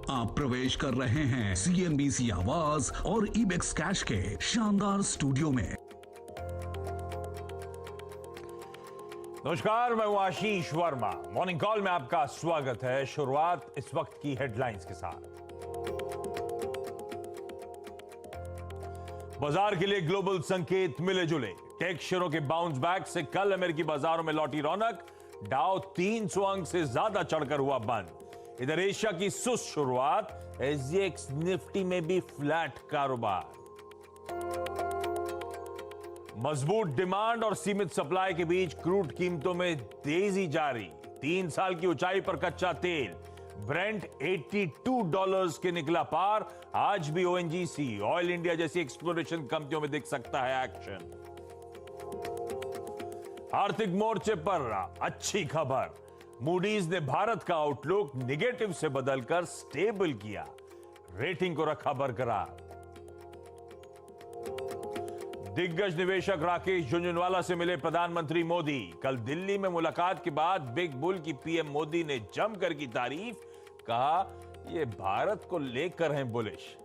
आप प्रवेश कर रहे हैं CNBC आवाज और इबेक्स कैश के शानदार स्टूडियो में। नमस्कार, मैं हूं आशीष वर्मा। मॉर्निंग कॉल में आपका स्वागत है। शुरुआत इस वक्त की हेडलाइंस के साथ। बाजार के लिए ग्लोबल संकेत मिले जुले। टेक शेयरों के बाउंस बैक से कल अमेरिकी बाजारों में लौटी रौनक। डाउ 300 अंक से ज्यादा चढ़कर हुआ बंद। इधर एशिया की सुस्त शुरुआत, SGX निफ्टी में भी फ्लैट कारोबार। मजबूत डिमांड और सीमित सप्लाई के बीच क्रूड कीमतों में तेजी जारी। 3 साल की ऊंचाई पर कच्चा तेल ब्रेंट $82 के निकला पार। आज भी ONGC, ऑयल इंडिया जैसी एक्सप्लोरेशन कंपनियों में दिख सकता है एक्शन। आर्थिक मोर्चे पर अच्छी खबर, मूडीज ने भारत का आउटलुक निगेटिव से बदलकर स्टेबल किया, रेटिंग को रखा बरकरार। दिग्गज निवेशक राकेश झुंझुनवाला से मिले प्रधानमंत्री मोदी। कल दिल्ली में मुलाकात के बाद बिग बुल की PM मोदी ने जमकर की तारीफ, कहा ये भारत को लेकर हैं बुलिश।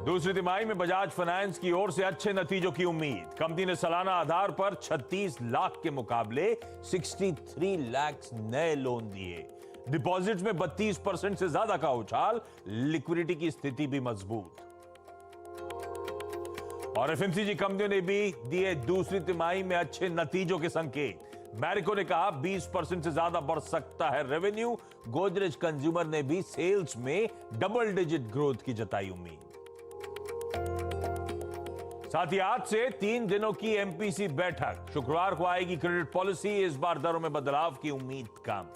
दूसरी तिमाही में बजाज फाइनेंस की ओर से अच्छे नतीजों की उम्मीद। कंपनी ने सालाना आधार पर 36 लाख के मुकाबले 63 लाख नए लोन दिए। डिपॉजिट्स में 32% से ज्यादा का उछाल, लिक्विडिटी की स्थिति भी मजबूत। और FMCG कंपनियों ने भी दिए दूसरी तिमाही में अच्छे नतीजों के संकेत। मैरिको ने कहा 20% से ज्यादा बढ़ सकता है रेवेन्यू। गोदरेज कंज्यूमर ने भी सेल्स में डबल डिजिट ग्रोथ की जताई उम्मीद। साथ ही आज से 3 दिनों की MPC बैठक। शुक्रवार को आएगी क्रेडिट पॉलिसी। इस बार दरों में बदलाव की उम्मीद कम।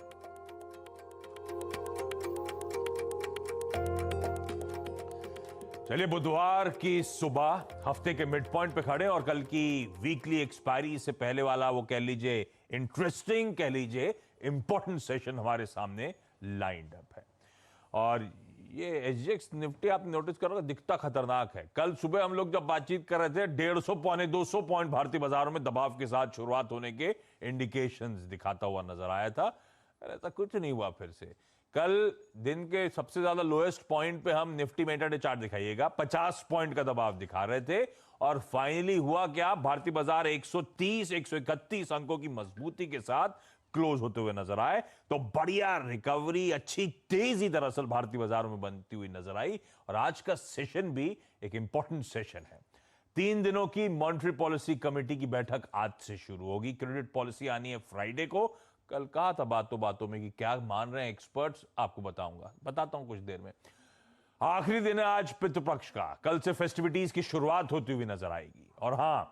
चलिए, बुधवार की सुबह हफ्ते के मिड पॉइंट पे खड़े और कल की वीकली एक्सपायरी से पहले वाला वो कह लीजिए इंटरेस्टिंग, कह लीजिए इंपॉर्टेंट सेशन हमारे सामने लाइंड अप है। और ये SGX निफ्टी आपने नोटिस करोगे दिखता खतरनाक है। कल सुबह हम लोग जब बातचीत कर रहे थे 150 पौने 200 पॉइंट भारतीय बाजारों में दबाव के साथ शुरुआत होने के इंडिकेशंस दिखाता हुआ नजर आया था। ऐसा कुछ नहीं हुआ। फिर से कल दिन के सबसे ज्यादा लोएस्ट पॉइंट पे हम निफ्टी में इंट्राडे चार्ट दिखाइएगा 50 पॉइंट का दबाव दिखा रहे थे और फाइनली हुआ क्या, भारतीय बाजार 130 131 अंकों की मजबूती के साथ क्लोज होते हुए नजर आए। तो बढ़िया रिकवरी, अच्छी तेजी दरअसल भारतीय बाजारों में बनती हुई नजर आई। और आज का सेशन भी एक इंपॉर्टेंट सेशन है। 3 दिनों की मॉनेटरी पॉलिसी कमेटी की बैठक आज से शुरू होगी। क्रेडिट पॉलिसी आनी है फ्राइडे को। कल कहा था बातों बातों में कि क्या मान रहे हैं एक्सपर्ट्स, आपको बताता हूं कुछ देर में। आखिरी दिन है आज पितृपक्ष का। कल से फेस्टिविटीज की शुरुआत होती हुई नजर आएगी। और हां,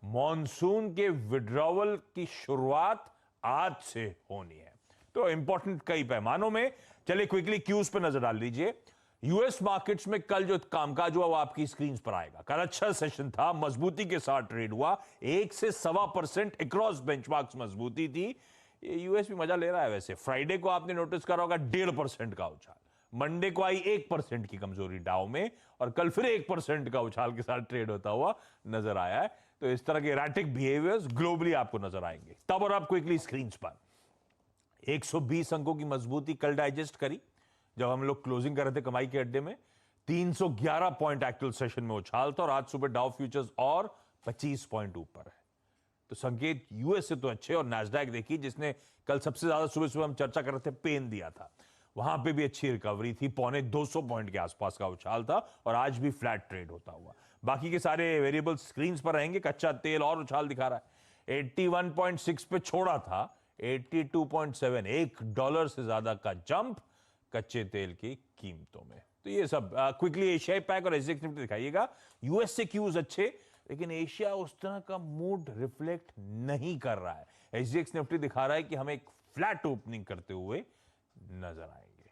मॉनसून के विड्रॉवल की शुरुआत आज से होनी है। तो इंपॉर्टेंट कई पैमानों में। चलिए क्विकली क्यूज पे नजर डाल लीजिए। यूएस मार्केट्स में कल जो कामकाज हुआ वो आपकी स्क्रीन पर आएगा। कल अच्छा सेशन था, मजबूती के साथ ट्रेड हुआ। 1 से 1.25% अक्रॉस बेंचमार्क्स मजबूती थी। ये यूएस भी मजा ले रहा है। वैसे फ्राइडे को आपने नोटिस करा होगा 1.5% का उछाल। मंडे को आई 1% की कमजोरी डाउ में और कल फिर 1% का उछाल के साथ ट्रेड होता हुआ नजर आया है। तो इस तरह के एराटिक बिहेवियर्स ग्लोबली आपको नजर आएंगे। तब और आप क्विकली स्क्रीन पर 120 अंकों की मजबूती कल डाइजेस्ट करी जब हम लोग क्लोजिंग कर रहे थे कमाई के अड्डे में। 311 पॉइंट एक्चुअल सेशन में उछाल था और आज सुबह डाउ फ्यूचर्स और 25 पॉइंट ऊपर है। तो संकेत यूएस से तो अच्छे। और नैस्डैक देखिए, जिसने कल सबसे ज्यादा सुबह सुबह हम चर्चा कर रहे थे पेन दिया था, वहां पे भी अच्छी रिकवरी थी। पौने 200 पॉइंट के आसपास का उछाल था और आज भी फ्लैट ट्रेड होता हुआ। बाकी के सारे वेरिएबल स्क्रीन पर रहेंगे। कच्चा तेल और उछाल दिखा रहा है, 81.6 पे छोड़ा था 82.7, $1 से ज्यादा का जंप कच्चे तेल की कीमतों में। तो ये सब क्विकली एशियाई पैक और SGX निफ्टी दिखाइएगा। यूएस से क्यूज अच्छे, लेकिन एशिया उस तरह का मूड रिफ्लेक्ट नहीं कर रहा है। SGX निफ्टी दिखा रहा है कि हमें एक फ्लैट ओपनिंग करते हुए नजर आएंगे।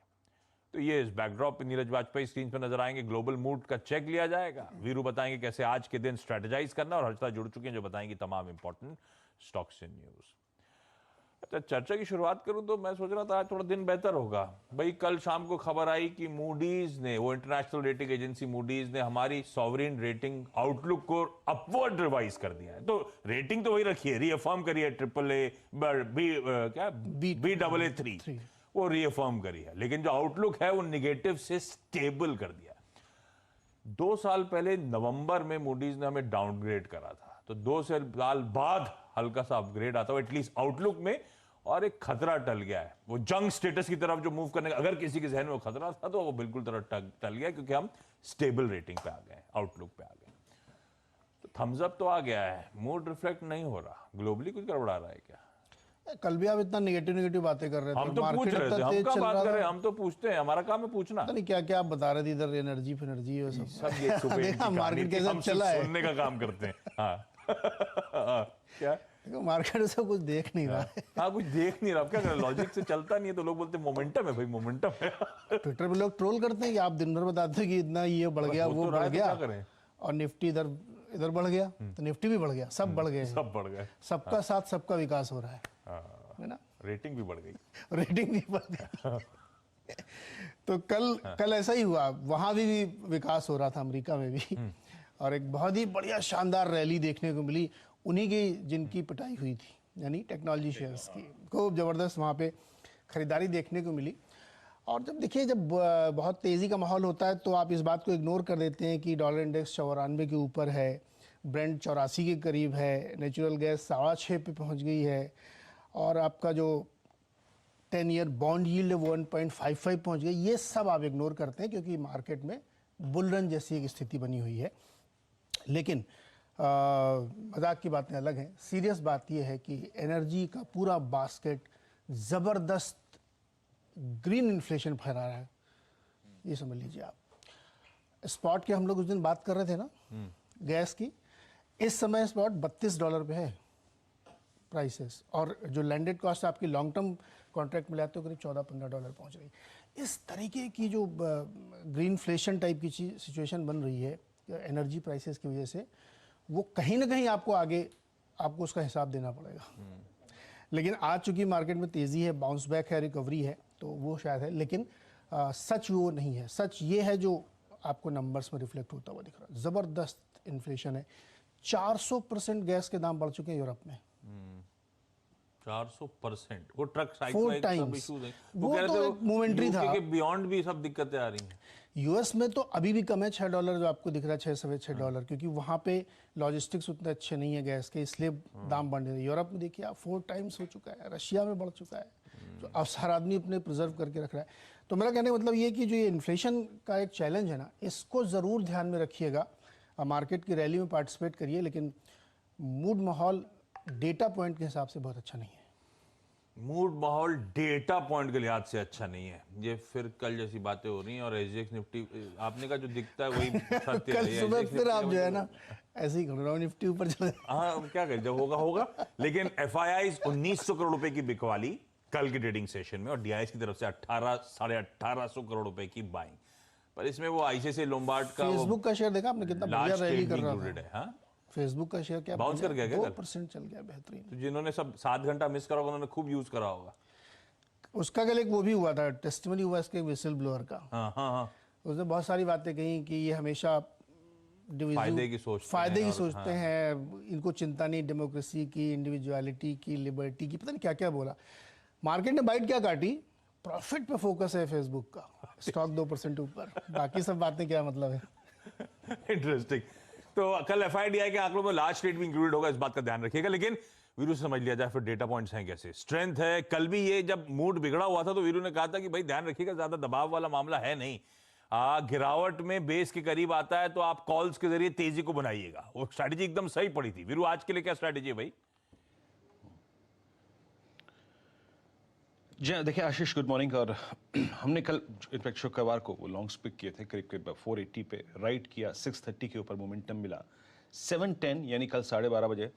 तो ये इस बैकड्रॉप पे नीरज वाजपेयी स्क्रीन पर नजर आएंगे। ग्लोबल मूड का चेक लिया जाएगा। वीरू बताएंगे कैसे आज के दिन स्ट्रेटेजाइज करना और हर्षिता जुड़ चुके हैं जो बताएंगे तमाम इंपॉर्टेंट स्टॉक्स इन न्यूज। अच्छा, चर्चा की शुरुआत करूं तो मैं सोच रहा था आज थोड़ा दिन बेहतर होगा। भाई कल शाम को खबर आई कि मूडीज ने, वो इंटरनेशनल रेटिंग एजेंसी मूडीज ने हमारी सॉवरेन रेटिंग आउटलुक को अपवर्ड रिवाइज कर दिया है। तो रेटिंग तो वही रखी है, रीअफर्म करिए AAA, Baa3, वो रीअफर्म करी है, लेकिन जो आउटलुक है वो निगेटिव से स्टेबल कर दिया। 2 साल पहले नवंबर में मूडीज ने हमें डाउनग्रेड करा था, तो 2 साल बाद हल्का सा अपग्रेड आता है एटलीस्ट आउटलुक में, और एक खतरा टल गया है। वो जंग स्टेटस की तरफ जो मूव करने का अगर किसी के जहन में वो खतरा था तो वो बिल्कुल तरह टल गया, क्योंकि हम स्टेबल रेटिंग पे आ गए, आउटलुक पे आ गए। तो थम्स अप तो आ गया है, मूड रिफ्लेक्ट नहीं हो रहा। ग्लोबली कुछ गड़बड़ा रहा है क्या? कल भी आप इतना नेगेटिव बातें कर रहे थे, हम तो पूछ मार्केट रहे थे, इतना हम तेज क्या चल बात रहा कर रहे हैं, था। हम तो पूछते हैं, हमारा काम है पूछना। पता नहीं क्या क्या आप बता रहे थे इधर, एनर्जी ये सब ये सुबह देखा की मार्केट कहानी थी, कैसे हम चला सिर्फ है। सुनने का काम करते हैं। हाँ। क्या? देखो मार्केट से कुछ देख नहीं रहा है। हाँ, कुछ देख नहीं रहा, अब क्या करें, लॉजिक से चलता नहीं है तो लोग बोलते हैं मोमेंटम है भाई, मोमेंटम है। ट्विटर पे लोग ट्रोल करते हैं कि आप दिन भर बताते हो कि इतना ये बढ़ गया, हो वो तो रहा बढ़ है तो गया, क्या करें? और निफ्टी इधर इधर बढ़ गया तो निफ्टी भी बढ़ गया, सब बढ़ गए, सब बढ़ गए, सबका साथ सबका विकास हो रहा है ना, रेटिंग भी बढ़ गई। रेटिंग भी बढ़ गई। तो कल ऐसा ही हुआ, वहां भी विकास हो रहा था, अमेरिका में भी, और एक बहुत ही बढ़िया शानदार रैली देखने को मिली उन्हीं की जिनकी पिटाई हुई थी, यानी टेक्नोलॉजी शेयर्स की। खूब जबरदस्त वहाँ पे खरीदारी देखने को मिली। और जब देखिए, जब बहुत तेज़ी का माहौल होता है तो आप इस बात को इग्नोर कर देते हैं कि डॉलर इंडेक्स 94 के ऊपर है, ब्रेंट 84 के करीब है, नेचुरल गैस 6.5 पे पहुंच गई है, और आपका जो 10 ईयर बॉन्ड यील्ड 1.55 पहुंच गई। ये सब आप इग्नोर करते हैं क्योंकि मार्केट में बुल रन जैसी एक स्थिति बनी हुई है। लेकिन मजाक की बातें अलग हैं, सीरियस बात यह है कि एनर्जी का पूरा बास्केट ज़बरदस्त ग्रीन इन्फ्लेशन फैला रहा है, ये समझ लीजिए आप। स्पॉट के हम लोग उस दिन बात कर रहे थे ना गैस की, इस समय स्पॉट $32 पे है प्राइसेस, और जो लैंडेड कॉस्ट आपकी लॉन्ग टर्म कॉन्ट्रैक्ट मिला तो करीब $14-15 पहुंच रही। इस तरीके की जो ग्रीन इन्फ्लेशन टाइप की सिचुएशन बन रही है एनर्जी प्राइसेस की वजह से, वो कहीं ना कहीं आपको उसका हिसाब देना पड़ेगा। लेकिन आज चूंकि मार्केट में तेज़ी है, बाउंस बैक है, रिकवरी है, तो वो शायद है, लेकिन सच वो नहीं है। सच ये है जो आपको नंबर्स में रिफ्लेक्ट होता हुआ दिख रहा है। ज़बरदस्त इन्फ्लेशन है, 400% गैस के दाम बढ़ चुके हैं यूरोप में। 400%। वो ट्रक साइकिल 4 में सब times। इश्यूज हैं, वो कह रहे तो थे एक मोमेंट्री UK था। के बियॉन्ड भी सब दिक्कतें आ रही हैं। यूएस में तो अभी भी कम है, $6 जो आपको दिख रहा है, $6-6.5, क्योंकि वहाँ पे लॉजिस्टिक्स उतने अच्छे नहीं है गैस के, इसलिए दाम बढ़ रहे हैं। यूरोप में देखिए आप 4 टाइम्स हो चुका है, रशिया में बढ़ चुका है, तो अब हर आदमी अपने प्रिजर्व करके रख रहा है। तो मेरा कहने का मतलब ये कि जो ये इन्फ्लेशन का एक चैलेंज है ना, इसको ज़रूर ध्यान में रखिएगा, मार्केट की रैली में पार्टिसिपेट करिए, लेकिन मूड माहौल डेटा पॉइंट के हिसाब से बहुत अच्छा नहीं है। मूड माहौल डेटा पॉइंट के लिहाज से अच्छा नहीं है। ये फिर कल जैसी बातें हो रही हैं, और एसजीएक्स निफ्टी आपने का जो दिखता है वही सत्य कल है। सुबह SGX फिर आप निफ्टी जो का है ना ऐसे ही करो, निफ्टी ऊपर चले। हाँ, अब क्या करें, जब होगा होगा। लेकिन FIIs 1900 करोड़ रुपए की बिकवाली कल की ट्रेडिंग सेशन में, और DIs की तरफ से 1800-1850 करोड़ रुपए की बाइंग। पर इसमें वो ICICI लोम्बार्ड का फेसबुक का शेयर देखा आपने कितना बढ़िया रैली कर रहा इंक्लूडेड था। है। हाँ, फेसबुक का शेयर क्या Bounce कर गया क्या कल? 2% चल गया, बेहतरीन। तो जिन्होंने सब 7 घंटा मिस करा होगा उन्होंने खूब यूज करा होगा। उसका कल एक वो भी हुआ था, टेस्टिमनी हुआ इसके विसल ब्लोअर का। हाँ हाँ हाँ, उसने बहुत सारी बातें कही कि ये हमेशा फायदे की सोचते हैं, इनको चिंता नहीं डेमोक्रेसी की, इंडिविजुअलिटी की, लिबर्टी की, पता नहीं क्या क्या बोला। मार्केट ने बाइट क्या काटी, प्रॉफिट पे फोकस है फेसबुक का, स्टॉक 2% ऊपर, बाकी सब बातें क्या मतलब है। इंटरेस्टिंग। तो कल FIDI के आंकड़ों में लार्ज ट्रेड भी इंक्लूडेड होगा, इस बात का ध्यान रखिएगा। लेकिन वीरू से समझ लिया जाए फिर डेटा पॉइंट्स हैं कैसे, स्ट्रेंथ है। कल भी ये जब मूड बिगड़ा हुआ था तो वीरू ने कहा था कि भाई ध्यान रखिएगा, ज्यादा दबाव वाला मामला है नहीं। गिरावट में बेस के करीब आता है तो आप कॉल्स के जरिए तेजी को बनाइएगा। वो स्ट्रैटेजी एकदम सही पड़ी थी। वीरू, आज के लिए क्या स्ट्रैटेजी है भाई? जी देखिए आशीष, गुड मॉर्निंग। और हमने कल इनफैक्ट शुक्रवार को वो लॉन्ग स्पिक किए थे, करीब करीब 480 पे राइट किया, 630 के ऊपर मोमेंटम मिला, 710 यानी कल 12:30 बजे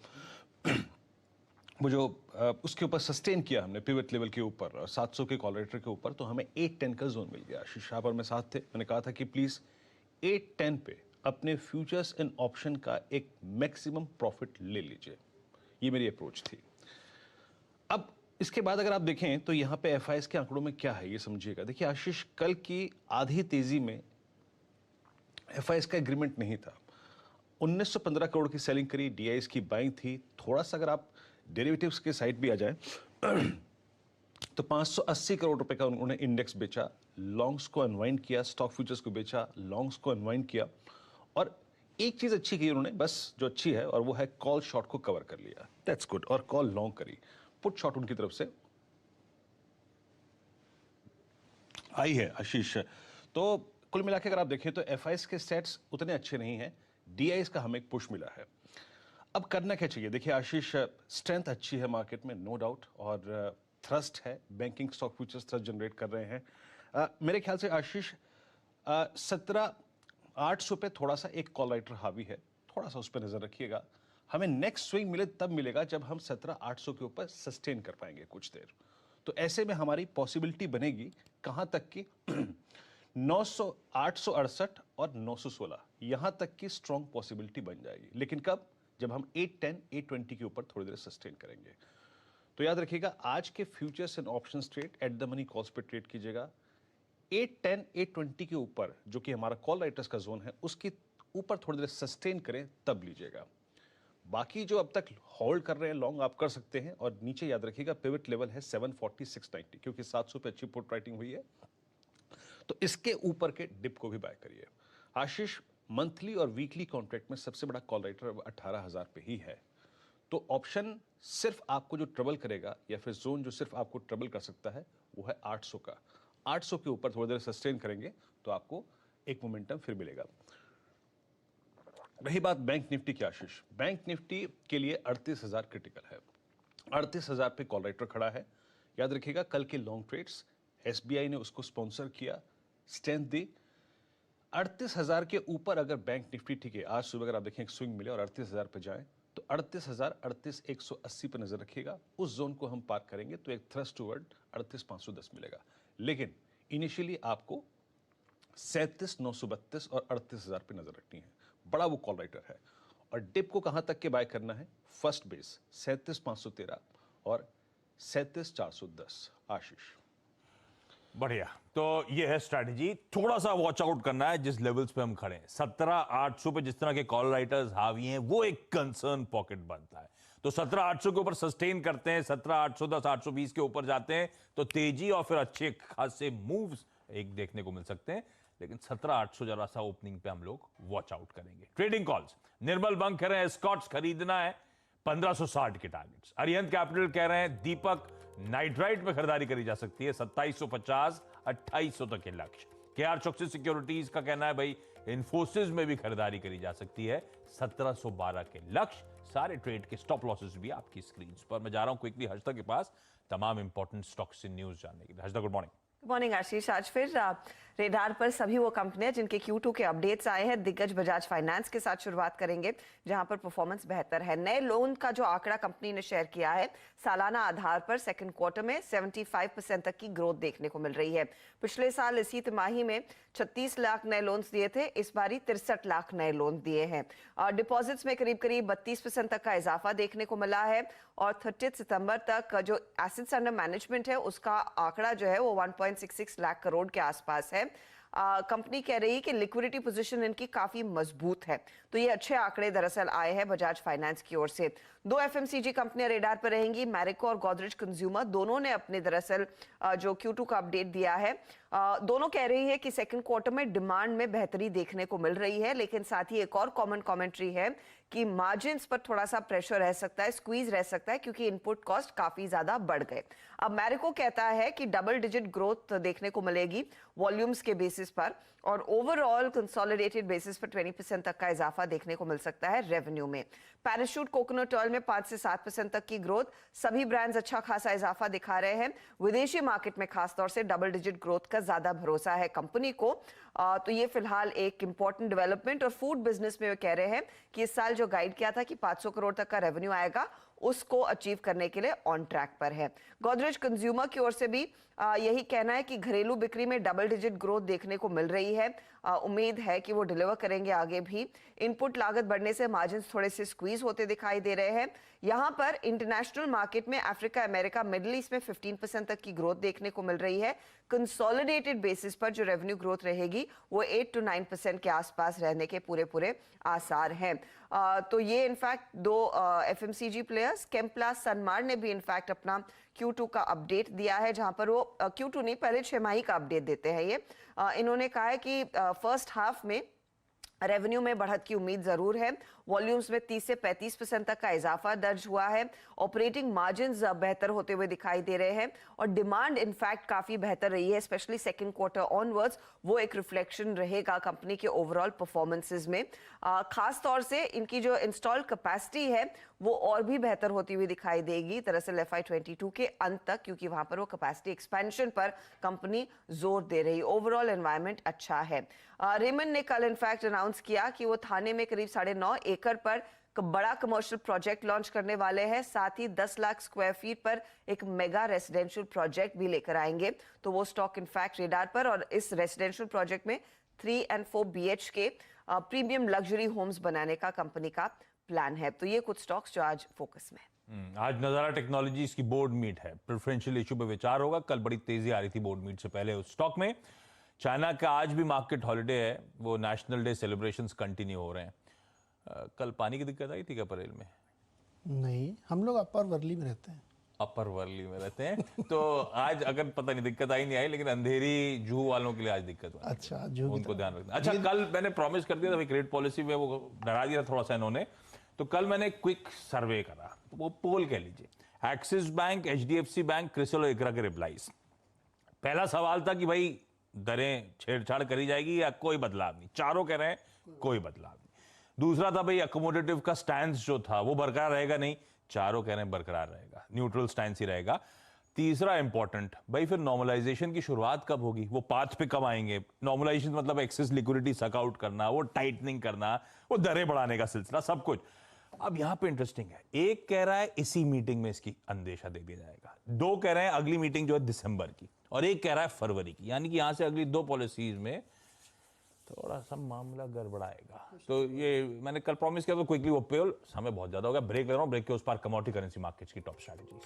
वो जो उसके ऊपर सस्टेन किया हमने पिवट लेवल के ऊपर 700 के कॉलरेटर के ऊपर, तो हमें 810 का जोन मिल गया। आशीष आप और मैं साथ थे, मैंने कहा था कि प्लीज 810 पे अपने फ्यूचर्स एंड ऑप्शन का एक मैक्सिमम प्रॉफिट ले लीजिए, ये मेरी अप्रोच थी। अब इसके बाद अगर आप देखें तो यहाँ पे FIs के आंकड़ों में क्या है ये समझिएगा। देखिए आशीष, कल की आधी तेजी में FIs का एग्रीमेंट नहीं था। 1915 करोड़ की सेलिंग करी, DIs की बाइंग थी। थोड़ा सा अगर आप डेरिवेटिव्स के साइड भी आ जाए तो 580 करोड़ रुपए का उन्होंने इंडेक्स बेचा, लॉन्ग्स को अनवाइंड किया, स्टॉक फ्यूचर्स को बेचा, लॉन्ग्स को अनवाइंड किया, और एक चीज अच्छी की उन्होंने, बस जो अच्छी है, और वो है कॉल शॉर्ट को कवर कर लिया, दैट्स गुड, और कॉल लॉन्ग करी, पुट शॉर्ट उनकी तरफ से आई है आशीष। तो कुल मिला के अगर आप देखें तो एफआईएस के सेट्स उतने अच्छे नहीं हैं, डीआईएस का हमें एक पुश मिला है। अब करना क्या चाहिए? देखिए आशीष, स्ट्रेंथ अच्छी है मार्केट में, नो डाउट, और थ्रस्ट है, banking stock futures thrust generate कर रहे हैं। मेरे ख्याल से आशीष 17,800 पे थोड़ा सा एक कॉल राइटर हावी है, थोड़ा सा उस पर नजर रखिएगा। हमें नेक्स्ट स्विंग मिले तब मिलेगा जब हम 17,800 के ऊपर सस्टेन कर पाएंगे कुछ देर। तो ऐसे में हमारी पॉसिबिलिटी बनेगी कहां तक की 900, 868 और 916, यहां तक की स्ट्रॉन्ग पॉसिबिलिटी बन जाएगी। लेकिन कब? जब हम 810, 820 के ऊपर थोड़ी देर सस्टेन करेंगे। तो याद रखिएगा, आज के futures and options trade at the money calls पे ट्रेड कीजिएगा। 810, 820 के ऊपर जो कि हमारा कॉल राइटर्स का जोन है, उसके ऊपर थोड़ी देर सस्टेन करें तब लीजिएगा। बाकी जो अब तक होल्ड कर रहे हैं लॉन्ग, आप कर सकते हैं। और नीचे याद रखिएगा पिवट लेवल है 740, 690, क्योंकि 700 पे अच्छी पुट राइटिंग हुई है, तो इसके ऊपर के डिप को भी बाय करिए। आशीष, मंथली और वीकली कॉन्ट्रैक्ट में सबसे बड़ा कॉल राइटर 18,000 पे ही है। तो ऑप्शन सिर्फ आपको जो ट्रबल करेगा, या फिर जोन जो सिर्फ आपको ट्रबल कर सकता है, वो है 800 का। 800 के ऊपर थोड़ी देर सस्टेन करेंगे तो आपको एक मोमेंटम फिर मिलेगा। रही बात बैंक निफ्टी की आशीष, बैंक निफ्टी के लिए 38,000 क्रिटिकल है। 38,000 पे कॉल राइटर खड़ा है। याद रखिएगा, कल के लॉन्ग ट्रेड्स एसबीआई ने उसको स्पॉन्सर किया, स्ट्रेंथ दी। 38,000 के ऊपर अगर बैंक निफ्टी, ठीक है, आज सुबह अगर आप देखें एक स्विंग मिले और 38,000 पे जाए, तो 38,000, 38,180 पे नजर रखिएगा। उस जोन को हम पार करेंगे तो एक थ्रस्ट टुवर्ड 38,510 मिलेगा। लेकिन इनिशियली आपको 37,932 और 38,000 पे नजर रखनी है। बड़ा वो कॉल राइटर है। और डिप को कहां तक के बाय करना है? फर्स्ट बेस 37,513 और 37,410। आशीष, बढ़िया। तो ये है स्ट्रैटेजी। थोड़ा सा वॉच आउट करना है जिस लेवल्स पे हम खड़े हैं। 17,800 पे जिस तरह के कॉल राइटर्स हावी हैं, वो एक कंसर्न पॉकेट बनता है। तो 17,800 के ऊपर सस्टेन करते हैं, 17,810, 820 के ऊपर जाते हैं तो तेजी और फिर अच्छे खासे मूव्स एक देखने को मिल सकते हैं। लेकिन 17,800 जरा सा ओपनिंग पे हम लोग वॉच आउट करेंगे। ट्रेडिंग कॉल्स, निर्मल बंक कह रहे हैं स्कॉट्स खरीदना है, 1560 के टारगेट्स। अरिहंत कैपिटल कह रहे हैं दीपक नाइट्राइट में खरीदारी करी जा सकती है, 2750, 2800 तक के लक्ष्य। केआर चौकसी सिक्योरिटीज का कहना है भाई इन्फोसिस में भी खरीदारी करी जा सकती है, 1712 के लक्ष्य। सारे ट्रेड के स्टॉप लॉसेस भी आपकी स्क्रीन पर। मैं जा रहा हूं क्विकली हर्षदा के पास तमाम इंपॉर्टेंट स्टॉक्स इन न्यूज जानने के लिए। Harshada, good morning. Good morning Ashish. आज फिर रेडार पर सभी वो कंपनियां जिनके Q2 के अपडेट्स आए हैं। दिग्गज बजाज फाइनेंस के साथ शुरुआत करेंगे, जहां पर परफॉर्मेंस बेहतर है। नए लोन का जो आंकड़ा कंपनी ने शेयर किया है, सालाना आधार पर सेकंड क्वार्टर में 75% तक की ग्रोथ देखने को मिल रही है। पिछले साल इसी तिमाही में 36 लाख नए लोन्स दिए थे, इस बारी 63 लाख नए लोन दिए हैं। डिपॉजिट्स में करीब करीब 32% तक का इजाफा देखने को मिला है और 30 सितंबर तक जो एसेट्स अंडर मैनेजमेंट है उसका आंकड़ा जो है वो 1.66 लाख करोड़ के आसपास है। कंपनी कह रही है कि लिक्विडिटी पोजीशन इनकी काफी मजबूत है। तो ये अच्छे आंकड़े दरअसल आए हैं बजाज फाइनेंस की ओर से। दो एफएमसीजी कंपनियां रेडार पर रहेंगी, मैरिको और गोदरेज कंज्यूमर। दोनों ने अपने दरअसल जो Q2 का अपडेट दिया है, दोनों कह रही है कि सेकंड क्वार्टर में डिमांड में बेहतरी देखने को मिल रही है। लेकिन साथ ही एक और कॉमन कमेंट्री है कि मार्जिन्स पर थोड़ा सा प्रेशर रह सकता है, स्क्वीज रह सकता है, क्योंकि इनपुट कॉस्ट काफी ज्यादा बढ़ गए। अब मैरिको कहता है कि डबल डिजिट ग्रोथ देखने को मिलेगी वॉल्यूम्स के बेसिस पर, और ओवरऑल कंसोलिडेटेड बेसिस पर 20% तक का इजाफा देखने को मिल सकता है रेवेन्यू में। पैराशूट कोकोनट ऑयल में 5 से 7% तक की ग्रोथ। सभी ब्रांड्स अच्छा खासा इजाफा दिखा रहे हैं। विदेशी मार्केट में खासतौर से डबल डिजिट ग्रोथ का ज्यादा भरोसा है कंपनी को। तो ये फिलहाल एक इंपॉर्टेंट डेवलपमेंट। और फूड बिजनेस में वे कह रहे हैं कि इस साल जो गाइड किया था कि 500 करोड़ तक का रेवेन्यू आएगा, उसको अचीव करने के लिए ऑन ट्रैक पर है। गोदरेज कंज्यूमर की ओर से भी यही कहना है कि घरेलू बिक्री में डबल डिजिट ग्रोथ देखने को मिल रही है। उम्मीद है कि वो डिलीवर करेंगे आगे भी। इनपुट लागत बढ़ने से मार्जिन थोड़े से स्क्वीज होते दिखाई दे रहे हैं। यहां पर इंटरनेशनल मार्केट में अफ्रीका, अमेरिका, मिडिल ईस्ट में 15% तक की ग्रोथ देखने को मिल रही है। कंसोलिडेटेड बेसिस पर जो रेवेन्यू ग्रोथ रहेगी वो 8 to 9% के आसपास रहने के पूरे आसार हैं। तो ये इनफैक्ट दो एफएमसीजी प्लेयर्स केम्प्लास सनमार ने भी इनफैक्ट अपना Q2 का अपडेट दिया है, जहां पर वो Q2 नहीं, पहले छमाही का अपडेट देते हैं ये। इन्होंने कहा है कि फर्स्ट हाफ में रेवेन्यू में बढ़त की उम्मीद जरूर है, वॉल्यूम्स में 30 से 35% तक का इजाफा दर्ज हुआ है, ऑपरेटिंग मार्जिन्स बेहतर होते हुए दिखाई दे रहे हैं और डिमांड इनफैक्ट काफी बेहतर रही है, स्पेशली सेकंड क्वार्टर ऑनवर्ड्स। वो एक रिफ्लेक्शन रहेगा कंपनी के ओवरऑल परफॉर्मेंसेस में। खास तौर से इनकी जो इंस्टॉल कैपेसिटी है वो और भी बेहतर होती हुई दिखाई देगी दरअसल FY22 के अंत तक, क्योंकि वहां पर वो कैपेसिटी एक्सपेंशन पर कंपनी जोर दे रही। ओवरऑल एनवायरनमेंट अच्छा है। रेमंड ने कल इनफैक्ट अनाउंस किया कि वो थाने में करीब 9.5 एकड़ पर बड़ा कमर्शियल प्रोजेक्ट लॉन्च करने वाले हैं, साथ ही 10 लाख स्क्वायर फीट पर एक मेगा रेसिडेंशियल प्रोजेक्ट भी लेकर आएंगे। तो वो स्टॉक इनफैक्ट रेडार पर, और इस रेसिडेंशियल प्रोजेक्ट में 3 और 4 BHK प्रीमियम लग्जरी होम्स बनाने का कंपनी का प्लान है। तो ये कुछ स्टॉक्स जो आज फोकस में। आज नजारा टेक्नोलॉजीज की बोर्ड मीट है, प्रेफरेंशियल इशू पे विचार होगा। कल बड़ी तेजी आ रही थी बोर्ड मीट से पहले उस स्टॉक में। चाइना का आज भी मार्केट हॉलिडे है, वो नेशनल डे सेलिब्रेशंस कंटिन्यू हो रहे हैं। कल पानी की दिक्कत आई थी क्या परेल में? नहीं, हम लोग अपर वर्ली में रहते हैं। अपर वर्ली में रहते हैं तो आज अगर पता नहीं दिक्कत आई नहीं आई, लेकिन अंधेरी जूहू वालों के लिए आज दिक्कत हुई। अच्छा, जूहू की उनको ध्यान रखना। अच्छा, कल मैंने प्रॉमिस कर दिया था, क्रेडिट पॉलिसी में वो डरा दिया थोड़ा सा इन्होंने, तो कल मैंने क्विक सर्वे करा, तो वो पोल कह लीजिए। Axis bank, HDFC bank, CRISIL और इकरा के रिप्लाईज। पहला सवाल था कि भाई दरें छेड़छाड़ करी जाएगी या कोई बदलाव नहीं, चारों कह रहे हैं कोई बदलाव नहीं। दूसरा था भाई अकोमोडेटिव का स्टैंड जो था वो बरकरार रहेगा नहीं, चारों कह रहे हैं बरकरार रहेगा, न्यूट्रल स्टैंड ही रहेगा। तीसरा इंपॉर्टेंट, भाई फिर नॉर्मलाइजेशन की शुरुआत कब होगी, वो पाथ पे कब आएंगे। नॉर्मलाइजेशन मतलब एक्सेस लिक्विडिटी सक आउट करना, वो टाइटनिंग करना, वो दरें बढ़ाने का सिलसिला, सब कुछ। अब यहां पे इंटरेस्टिंग है, एक कह रहा है इसी मीटिंग में इसकी अंदेशा दे दिया जाएगा, दो कह रहे हैं अगली मीटिंग जो है दिसंबर की, और एक कह रहा है फरवरी की। यानी कि यहां से अगली 2 पॉलिसीज में थोड़ा सा मामला गड़बड़ाएगा। तो ये मैंने कल प्रॉमिस किया, तो क्विकली वो पेल, समय बहुत ज्यादा हो गया, ब्रेक ले रहा हूं, ब्रेक के उस पार कमोडिटी करेंसी मार्केट्स की टॉप स्ट्रैटेजीज।